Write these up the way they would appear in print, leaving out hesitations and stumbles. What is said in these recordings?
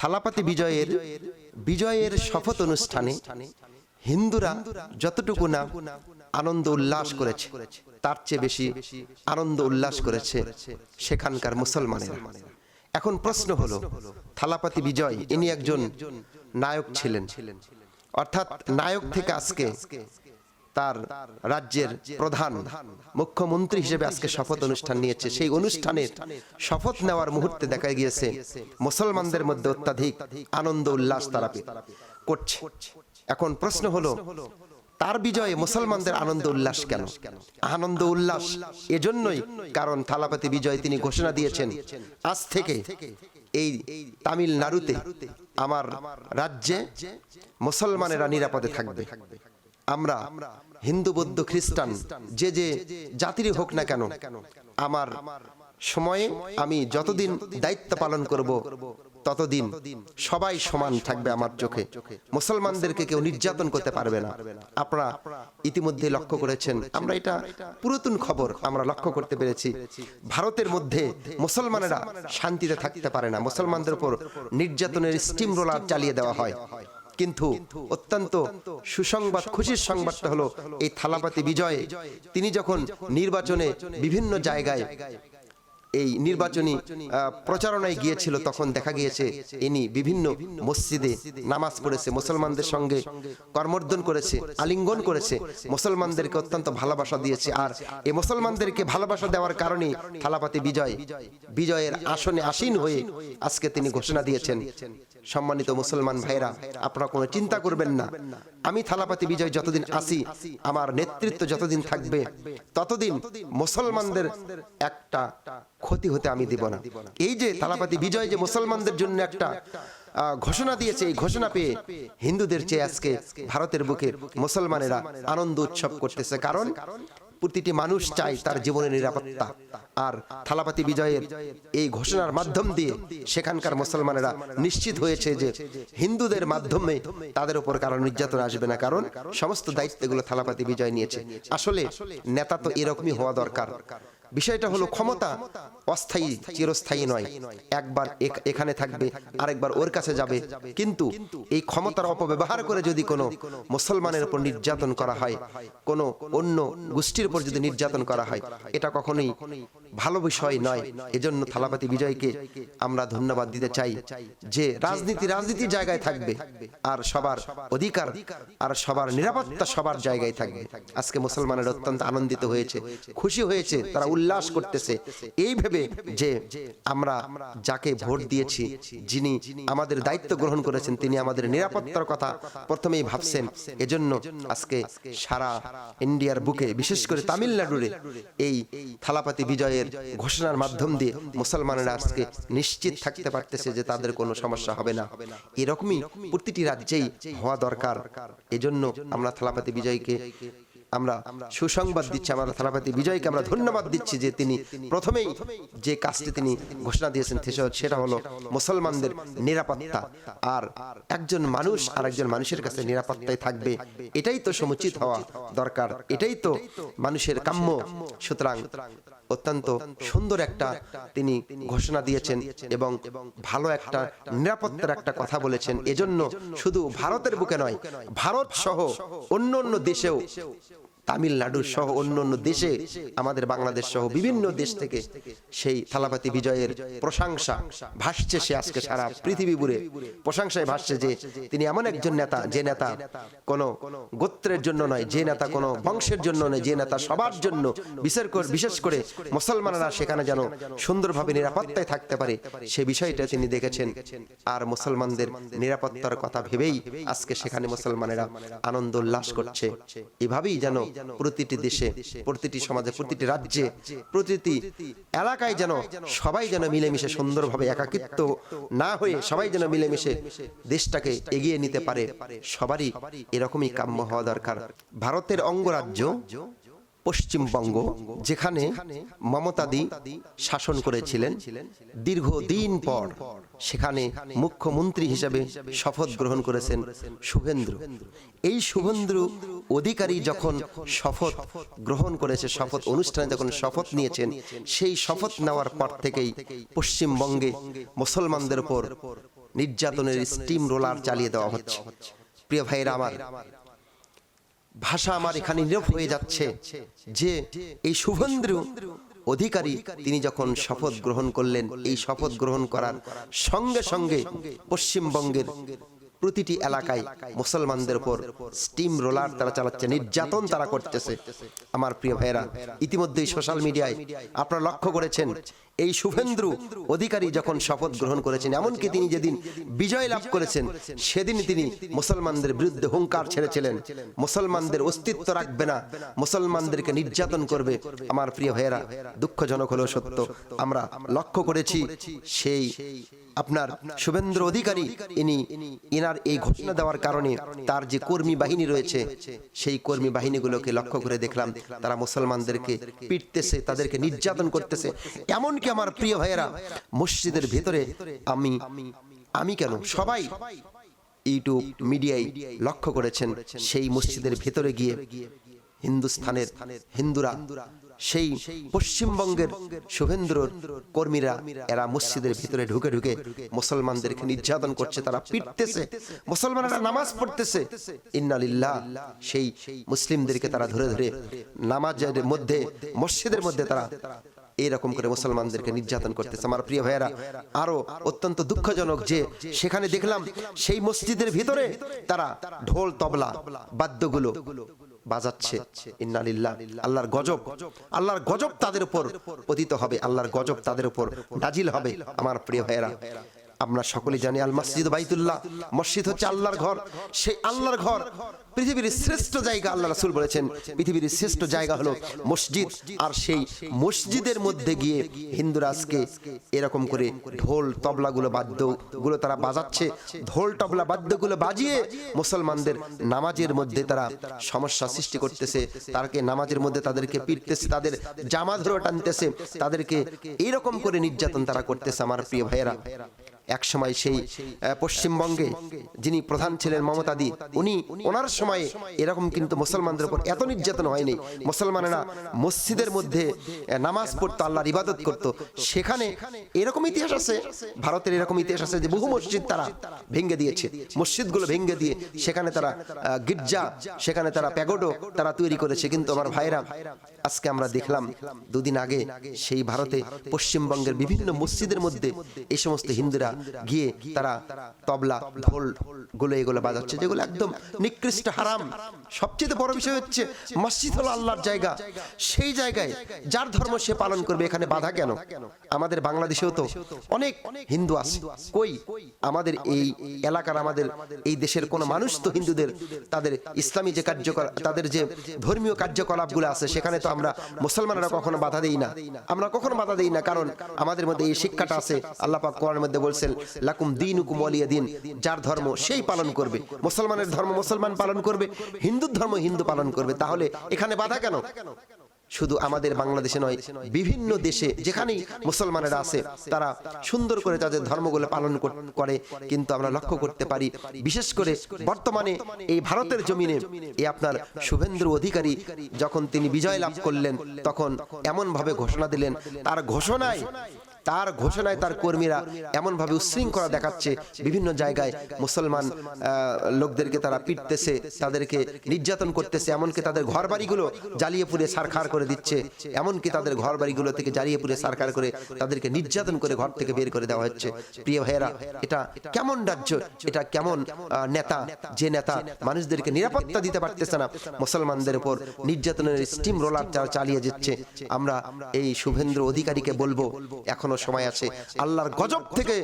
থালাপাতি বিজয়ের শপথ অনুষ্ঠানে হিন্দুরা যতটুকু না আনন্দ উল্লাস করেছে তার চেয়ে বেশি আনন্দ উল্লাস করেছে সেখানকার মুসলমানেরা। এখন প্রশ্ন হলো, থালাপাতি বিজয় ইনি একজন নায়ক ছিলেন, অর্থাৎ নায়ক থেকে আজকে তার রাজ্যের প্রধান মুখ্যমন্ত্রী হিসেবে আজকে শপথ অনুষ্ঠান নিয়েছে। সেই অনুষ্ঠানের শপথ নেওয়ার মুহূর্তে দেখা গিয়েছে মুসলমানদের মধ্যে অত্যাধিক আনন্দ উল্লাস তারা করছে। এখন প্রশ্ন হলো, তার বিজয়ে মুসলমানদের আনন্দ উল্লাস কেন? আনন্দ উল্লাস এজন্যই কারণ থালাপাতি বিজয় তিনি ঘোষণা দিয়েছেন, আজ থেকে এই তামিলনাড়ুতে আমার রাজ্যে মুসলমানেরা নিরাপদে থাকবে। আমরা হিন্দু বৌদ্ধ খ্রিস্টান যে যে জাতিরই হোক না কেন, আমার সময়ে আমি যতদিন দায়িত্ব পালন করব ততদিন সবাই সমান থাকবে আমার চোখে। মুসলমানদেরকে কেউ নির্যাতন করতে পারবে না। আপনারা ইতিমধ্যে লক্ষ্য করেছেন, আমরা এটা পুরাতন খবর আমরা লক্ষ্য করতে পেরেছি, ভারতের মধ্যে মুসলমানেরা শান্তিতে থাকতে পারে না, মুসলমানদের উপর নির্যাতনের স্টিম রোলার চালিয়ে দেওয়া হয়। কিন্তু অত্যন্ত সুসংবাদ, খুশির সংবাদটা হলো এই থালাপাতি বিজয় তিনি যখন নির্বাচনে বিভিন্ন জায়গায় এই নির্বাচনী প্রচারণায় গিয়েছিল তখন দেখা গিয়েছে ইনি বিভিন্ন মসজিদে নামাজ পড়েছে, মুসলমানদের সঙ্গে কর্মর্দন করেছে, আলিঙ্গন করেছে, মুসলমানদেরকে অত্যন্ত ভালোবাসা দিয়েছে। আর এই মুসলমানদেরকে ভালোবাসা দেওয়ার কারণে থালাপাতি বিজয়ের আসনে আসীন হয়ে আজকে তিনি ঘোষণা দিয়েছেন, সম্মানিত মুসলমান ভাইরা, আপনারা কোনো চিন্তা করবেন না, আমি থালাপাতি বিজয় যতদিন আসি, আমার নেতৃত্ব যতদিন থাকবে ততদিন মুসলমানদের একটা ক্ষতি হতে আমি দিব না। এই যে থালাপাতি বিজয় যে মুসলমানদের জন্য একটা ঘোষণা দিয়েছে, এই ঘোষণা পেয়ে হিন্দুদের চেয়ে আজকে ভারতের বুকের মুসলমানেরা আনন্দ উৎসব করতেছে, কারণ প্রতিটি মানুষ চায় তার জীবনের নিরাপত্তা। আর থালাপাতি বিজয়ের এই ঘোষণার মাধ্যম দিয়ে সেখানকার মুসলমানেরা নিশ্চিত হয়েছে যে হিন্দুদের মাধ্যমে তাদের উপর কারো নির্যাতন আসবে না, কারণ সমস্ত দায়িত্বগুলো থালাপাতি বিজয় নিয়েছে। আসলে নেতা তো এরকমই হওয়া দরকার। বিষয়টা হলো, ক্ষমতা অস্থায়ী, চিরস্থায়ী নয়, একবার এখানে থাকবে আরেকবার ওর কাছে যাবে, কিন্তু এই ক্ষমতার অপব্যবহার করে যদি কোনো মুসলমানের উপর নির্যাতন করা হয়, কোনো অন্য গোষ্ঠীর উপর যদি নির্যাতন করা হয়, এটা কখনোই ভালো বিষয় নয়। এজন্য থালাপাতি বিজয়কে আমরা ধন্যবাদ দিতে চাই যে রাজনীতি জায়গায় থাকবে, আর সবার অধিকার আর সবার নিরাপত্তা সবার জায়গায় থাকবে। আজকে মুসলমানের অত্যন্ত আনন্দিত হয়েছে, খুশি হয়েছে, তারা উল্লাস করতেছে এই ভেবে যে আমরা যাকে ভোট দিয়েছি, যিনি আমাদের দায়িত্ব গ্রহণ করেছেন, তিনি আমাদের নিরাপত্তার কথা প্রথমেই ভাবছেন। এজন্য আজকে সারা ইন্ডিয়ার বুকে, বিশেষ করে তামিলনাড়ুরে এই থালাপাতি বিজয়ের ঘোষণার মাধ্যম দিয়ে মুসলমানেরা আজকে নিশ্চিত থাকতে পারতেছে যে তাদের কোনো সমস্যা হবে না। এরকমই প্রতিটি রাজ্যেই হওয়া দরকার। এজন্য আমরা থালাপাতি বিজয়কে আমরা সুসংবাদ দিচ্ছি, আমরা থালাপাতি বিজয়কে আমরা ধন্যবাদ দিচ্ছি যে তিনি প্রথমেই যে কাজটি তিনি ঘোষণা দিয়েছেন সেটা হলো মুসলমানদের নিরাপত্তা। আর একজন মানুষ আর একজন মানুষের কাছে নিরাপত্তায় থাকবে, এটাই তো সমুচিত হওয়া দরকার, এটাই তো মানুষের কাম্য। সুতরাং অত্যন্ত সুন্দর একটা তিনি ঘোষণা দিয়েছেন এবং ভালো একটা নিরাপত্তার একটা কথা বলেছেন। এজন্য শুধু ভারতের বুকে নয়, ভারত সহ অন্য দেশেও, তামিলনাড়ু সহ অন্য দেশে, আমাদের বাংলাদেশ সহ বিভিন্ন দেশ থেকে সেই থালাপাতি বিজয়ের প্রশংসা ভাসছে। সে আজকে সারা পৃথিবী জুড়ে প্রশংসায় ভাসছে যে তিনি এমন একজন নেতা, যে নেতা কোনো গোত্রের জন্য নয়, যে নেতা কোনো বংশের জন্য নয়, যে নেতা সবার জন্য, বিশেষ করে মুসলমানরা সেখানে যেন সুন্দরভাবে নিরাপত্তায় থাকতে পারে, সে বিষয়টা তিনি দেখেছেন। আর মুসলমানদের নিরাপত্তার কথা ভেবেই আজকে সেখানে মুসলমানেরা আনন্দ উল্লাস করছে। এভাবেই যেন প্রতিটি দেশে, প্রতিটি সমাজে, প্রতিটি রাজ্যে, প্রতিটি এলাকায় যেন সবাই যেন মিলেমিশে সুন্দরভাবে, একাকিত্ব না হয়ে সবাই যেন মিলেমিশে দেশটাকে এগিয়ে নিতে পারে, সবারই এরকমই কাম্য হওয়া দরকার। ভারতের অঙ্গরাজ্য পশ্চিমবঙ্গ, যেখানে মমতাদি শাসন করেছিলেন দীর্ঘদিন পর, সেখানে মুখ্যমন্ত্রী হিসেবে শপথ গ্রহণ করেছেন শুভেন্দু। এই শুভেন্দু অধিকারী যখন শপথ গ্রহণ করেছে, শপথ অনুষ্ঠানে যখন শপথ নিয়েছেন, সেই শপথ নেওয়ার পর থেকেই পশ্চিমবঙ্গে মুসলমানদের উপর নির্যাতনের স্টিম রোলার চালিয়ে দেওয়া হচ্ছে। প্রিয় ভাইরা আমার, ভাষা আমার এখানে নীরব হয়ে যাচ্ছে যে এই শুভেন্দু অধিকারী তিনি যখন শপথ গ্রহণ করলেন, এই শপথ গ্রহণ করার সঙ্গে সঙ্গে পশ্চিমবঙ্গের প্রতিটি এলাকায় মুসলমানদের উপর স্টিম রোলার তারা চালাচ্ছে, নির্যাতন তারা করতেছে। আমার প্রিয় ভাইয়েরা, ইতিমধ্যেই সোশ্যাল মিডিয়ায় আপনারা লক্ষ্য করেছেন এই শুভেন্দু অধিকারী যখন শপথ গ্রহণ করেছেন, এমনকি তিনি যেদিন বিজয় লাভ করেছেন সেদিন তিনি মুসলমানদের বিরুদ্ধে হুঙ্কার ছেড়েছিলেন, মুসলমানদের অস্তিত্ব রাখবে না, মুসলমানদেরকে নির্যাতন করবে। আমার প্রিয় ভাইয়েরা, দুঃখজনক হলেও সত্য, আমরা লক্ষ্য করেছি সেই আপনার শুভেন্দু অধিকারী ইনার এই ঘোষণা দেওয়ার কারণে তার যে কর্মী বাহিনী রয়েছে সেই কর্মী বাহিনীগুলোকে লক্ষ্য করে দেখলাম তারা মুসলমানদেরকে পিটতেছে, তাদেরকে নির্যাতন করতেছে। এমনকি আমার প্রিয় ভাইয়েরা, মসজিদের ভেতরে আমি কেন সবাই ইউটিউব মিডিয়ায় লক্ষ্য করেছেন সেই মসজিদের ভেতরে গিয়ে হিন্দুস্থানের হিন্দুরা, সেই পশ্চিমবঙ্গের শুভেন্দুর কর্মীরা এরা মসজিদের ভিতরে ঢুকে ঢুকে মুসলমানদেরকে নির্যাতন করছে, তারা পিটতেছে, মুসলমানরা নামাজ পড়তেছে। ইন্না লিল্লাহ, সেই মুসলিমদেরকে তারা ধরে ধরে নামাজের মধ্যে, মসজিদের মধ্যে তারা এরকম করে মুসলমানদেরকে নির্যাতন করতেছে। আমার প্রিয় ভাইয়েরা, আরো অত্যন্ত দুঃখজনক যে সেখানে দেখলাম সেই মসজিদের ভিতরে তারা ঢোল তবলা বাদ্যগুলো বাজাচ্ছে। ইন্না লিল্লাহ, আল্লাহর গজব, আল্লাহর গজব তাদের উপর পতিত হবে, আল্লাহর গজব তাদের উপর নাজিল হবে। আমার প্রিয় ভাইয়েরা, আমরা সকলে জানি আল মসজিদ বাইতুল্লাহ, মসজিদ হচ্ছে আল্লাহর ঘর। সেই আল্লাহর ঘর পৃথিবীর শ্রেষ্ঠ জায়গা, আল্লাহ রাসূল বলেছেন পৃথিবীর শ্রেষ্ঠ জায়গা হলো মসজিদ। আর সেই মসজিদের মধ্যে গিয়ে হিন্দুরা আজকে এরকম করে ঢোল তবলাগুলো বাদ্যগুলো তারা বাজাচ্ছে, ঢোল তবলা বাদ্যগুলো বাজিয়ে মুসলমানদের নামাজের মধ্যে তারা সমস্যা সৃষ্টি করতেছে, তাদেরকে নামাজের মধ্যে তাদেরকে পিটতেছে, তাদের জামা ধরে টানতেছে, তাদেরকে এইরকম করে নির্যাতন তারা করতেছে। আমার প্রিয় ভাইয়েরা, এক সময় সেই পশ্চিমবঙ্গে যিনি প্রধান ছিলেন মমতাদি, ওনার সময়ে এরকম কিন্তু মুসলমানদের উপর এত নির্যাতন হয়নি। মুসলমানেরা মসজিদের মধ্যে নামাজ পড়তো, আল্লাহর ইবাদত করত। সেখানে এরকম ইতিহাস আছে, ভারতের এরকম ইতিহাস আছে যে বহু মসজিদ তারা ভেঙে দিয়েছে, মসজিদগুলো ভেঙে দিয়ে সেখানে তারা গির্জা, সেখানে তারা প্যাগোডো তারা তৈরি করেছে। কিন্তু আমার ভাইরা, আজকে আমরা দেখলাম দুদিন আগে সেই ভারতে পশ্চিমবঙ্গের বিভিন্ন মসজিদের মধ্যে এই সমস্ত হিন্দুরা গিয়ে তারা তবলা ঢোল গুলো এগুলো বাজাচ্ছে, যেগুলো একদম নিকৃষ্ট হারাম। সবচেয়ে বড় বিষয় হচ্ছে মসজিদ হলো আল্লাহর জায়গা, সেই জায়গায় যার ধর্ম সে পালন করবে, এখানে বাধা কেন? আমাদের বাংলাদেশেও তো অনেক হিন্দু আছে, কই আমাদের এই এলাকার, আমাদের এই দেশের কোন মানুষ তো হিন্দুদের তাদের ইসলামী যে কার্যকলাপ, তাদের যে ধর্মীয় কার্যকলাপগুলো আছে সেখানে তো আমরা মুসলমানরা কখনো বাধা দেই না, আমরা কখনো বাধা দেই না, কারণ আমাদের মধ্যে এই শিক্ষাটা আছে। আল্লাহ পাক কোরআনের মধ্যে বলছেন লাকুম দীনুকুম ওয়ালিয়া দিন, যার ধর্ম সেই পালন করবে, মুসলমানের ধর্ম মুসলমান পালন করবে, হিন্দুর ধর্ম হিন্দু পালন করবে। তাহলে এখানে বাধা কেন? শুধু আমাদের বাংলাদেশে নয়, বিভিন্ন দেশে যেখানেই মুসলমানেরা আছে তারা সুন্দর করে তাদের ধর্মগুলো পালন করে। কিন্তু আমরা লক্ষ্য করতে পারি, বিশেষ করে বর্তমানে এই ভারতের জমিনে এই আপনার শুভেন্দু অধিকারী যখন তিনি বিজয় লাভ করলেন, তখন এমন ভাবে ঘোষণা দিলেন, তার ঘোষণায় তার কর্মীরা এমন ভাবে উচ্ছৃঙ্খলা দেখাচ্ছে, বিভিন্ন জায়গায় মুসলমান লোকদেরকে তারা পিটতেছে, তাদেরকে নির্যাতন করতেছে, এমনকি তাদের ঘর বাড়িগুলো জ্বালিয়ে পুড়ে ছারখার করে দিচ্ছে, এমনকি তাদের ঘর বাড়িগুলো থেকে জ্বালিয়ে পুড়ে ছারখার করে তাদেরকে নির্যাতন করে ঘর থেকে বের করে দেওয়া হচ্ছে। প্রিয় ভাইয়েরা, এটা কেমন রাজ্য, এটা কেমন নেতা, যে নেতা মানুষদেরকে নিরাপত্তা দিতে পারতেছে না, মুসলমানদের উপর নির্যাতনের স্টিম রোলার চালিয়ে যাচ্ছে। আমরা এই শুভেন্দু অধিকারীকে বলবো, এখন সময় আছে, আল্লাহর গজব থেকে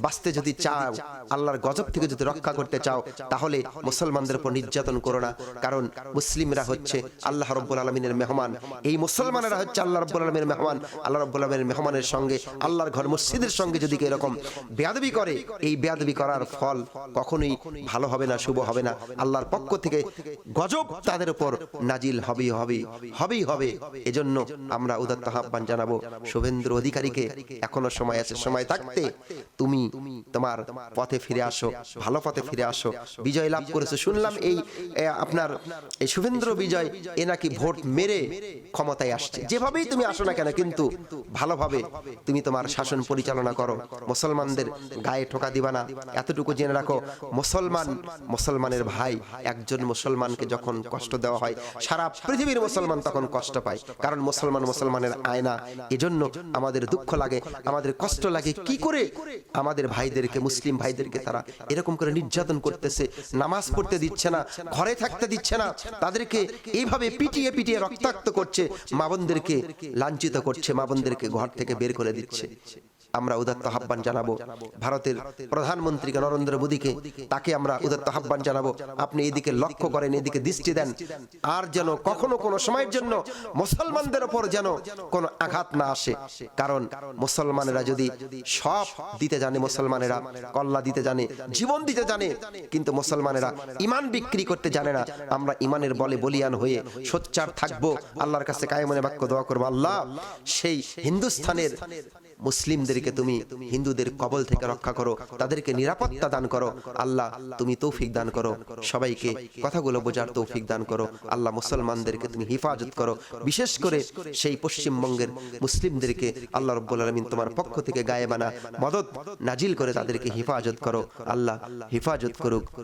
বাঁচতে যদি চাও, আল্লাহর গজব থেকে যদি রক্ষা করতে চাও, তাহলে মুসলমানদের উপর নির্যাতন করো না। কারণ মুসলিমরা হচ্ছে আল্লাহ রাব্বুল আলামিনের মেহমান, এই মুসলমানেরা হচ্ছে আল্লাহ রাব্বুল আলামিনের মেহমান। আল্লাহ রাব্বুল আলামিনের মেহমানের সঙ্গে, আল্লাহর ঘর মসজিদের সঙ্গে যদি এরকম বেয়াদবি করে, এই বেয়াদবি করার ফল কখনোই ভালো হবে না, শুভ হবে না। আল্লাহর পক্ষ থেকে গজব তাদের উপর নাজিল হবেই হবে। এজন্য আমরা উদাত্ত আহ্বান জানাবো শুভেন্দু অধিকারীকে এখনো সময় আছে, সময় থাকতে তুমি তোমার পথে ফিরে আসো, ভালো পথে ফিরে আসো। বিজয় লাভ করেছো শুনলাম, এই আপনার এই শুভেন্দ্র বিজয় এ নাকি ভোট মেরে ক্ষমতায় আসছে। যেভাবেই তুমি আসো না কেন, কিন্তু ভালোভাবে তুমি তোমার শাসন পরিচালনা করো, মুসলমানদের গায়ে ঠোকা দিবা না। এতটুকু জেনে রাখো, মুসলমানের ভাই, একজন মুসলমানকে যখন কষ্ট দেওয়া হয় সারা পৃথিবীর মুসলমান তখন কষ্ট পায়, কারণ মুসলমানের আয়না। এজন্য আমাদের দুঃখ লাগে, আমাদের কষ্ট লাগে, কি করে আমাদের ভাইদেরকে, মুসলিম ভাইদেরকে তারা এরকম করে নির্যাতন করতেছে, নামাজ পড়তে দিচ্ছে না, ঘরে থাকতে দিচ্ছে না, তাদেরকে এইভাবে পিটিয়ে পিটিয়ে রক্তাক্ত করছে, মা বোনদেরকে লাঞ্ছিত করছে, মা বোনদেরকে ঘর থেকে বের করে দিচ্ছে। আমরা উদাত্ত আহ্বান জানাবো ভারতের প্রধানমন্ত্রীকে নরেন্দ্র মোদীকে, তাকে আমরা উদাত্ত আহ্বান জানাবো, আপনি এদিকে লক্ষ্য করেন, এদিকে দৃষ্টি দেন, আর যেন কখনো কোনো সময়ের জন্য মুসলমানদের উপর যেন কোনো আঘাত না আসে। কারণ মুসলমানেরা যদি সব দিতে জানে, মুসলমানেরা কল্লা দিতে জানে, জীবন দিতে জানে, কিন্তু মুসলমানেরা ইমান বিক্রি করতে জানে না। আমরা ইমানের বলে বলিয়ান হয়ে সোচ্চার থাকবো, আল্লাহর কাছে কায়েমনে বাক্য দোয়া করবো, আল্লাহ সেই হিন্দুস্তানের মুসলিমদেরকে তুমি হিন্দুদের কবল থেকে রক্ষা করো, তাদেরকে নিরাপত্তা দান করো, আল্লাহ তুমি তৌফিক দান করো, সবাইকে কথাগুলো বোঝার তৌফিক দান করো, আল্লাহ মুসলমানদেরকে তুমি হিফাজত করো, বিশেষ করে সেই পশ্চিমবঙ্গের মুসলিমদেরকে আল্লাহ রাব্বুল আলামিন তোমার পক্ষ থেকে গায়েবানা মদদ নাজিল করে তাদেরকে হিফাজত করো, আল্লাহ হিফাজত করুক।